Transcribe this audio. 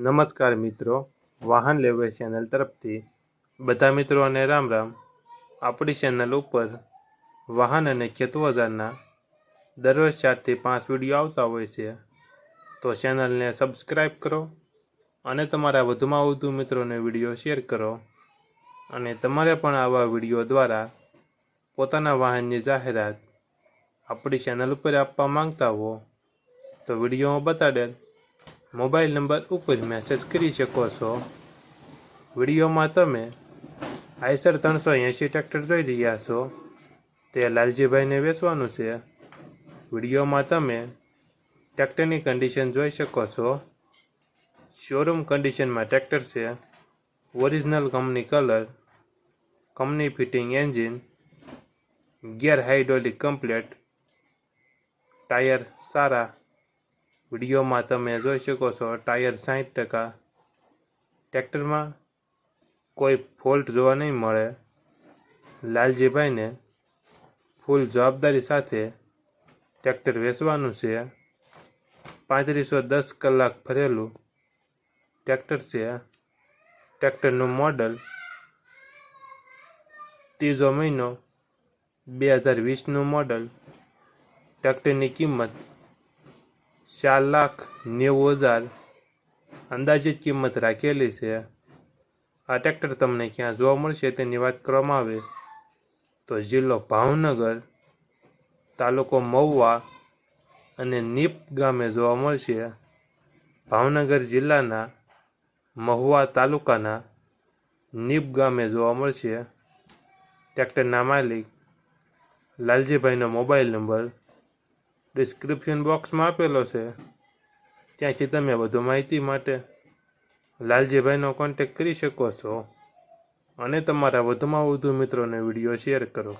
નમસ્કાર મિત્રો, વાહન લેવાય ચેનલ તરફથી બધા મિત્રોને રામ રામ। આપણી ચેનલ ઉપર વાહન અને ખેત ઓજારના દરરોજ 4 થી 5 વિડીયો આવતા હોય છે, તો ચેનલને સબસ્ક્રાઈબ કરો અને તમારા વધુમાં વધુ મિત્રોને વિડીયો શેર કરો। અને તમારે પણ આવા વિડીયો દ્વારા પોતાના વાહનની જાહેરાત આપણી ચેનલ ઉપર આપવા માંગતા હો તો વિડીયોમાં બતાડેલ મોબાઈલ નંબર ઉપર મેસેજ કરી શકો છો। વિડીયોમાં તમે આઈસર 380 ટ્રેક્ટર જોઈ રહ્યા છો, તે લાલજીભાઈને વેચવાનું છે। વિડીયોમાં તમે ટ્રેક્ટરની કન્ડિશન જોઈ શકો છો। શોરૂમ કન્ડિશનમાં ટ્રેક્ટર છે, original company colour, company fitting engine, gear hydraulic complete, tyre સારા। વિડીયોમાં તમે જોઈ શકો છો ટાયર 60%। ટ્રેક્ટરમાં કોઈ ફોલ્ટ જોવા નહીં મળે। લાલજીભાઈને ફૂલ જવાબદારી સાથે ટ્રેક્ટર વેચવાનું છે। 3510 કલાક ફરેલું ટ્રેક્ટર છે। ટ્રેક્ટરનું મોડલ 3જો મહિનો 2020નું મોડલ। ટ્રેક્ટરની કિંમત 4,90,000 અંદાજિત કિંમત રાખેલી છે। આ ટ્રેક્ટર તમને ક્યાં જોવા મળશે તેની વાત કરવામાં આવે તો જિલ્લો ભાવનગર, તાલુકો મહુવા અને નીપ ગામે જોવા મળશે। ભાવનગર જિલ્લાના મહુવા તાલુકાના નીપ ગામે જોવા મળશે। ટ્રેક્ટરના માલિક લાલજીભાઈનો મોબાઈલ નંબર ડિસ્ક્રિપ્શન બોક્સમાં આપેલો છે, ત્યાંથી તમે વધુ માહિતી માટે લાલજીભાઈનો કોન્ટેક્ટ કરી શકો છો અને તમારા વધુમાં વધુ મિત્રોને વિડીયો શેર કરો।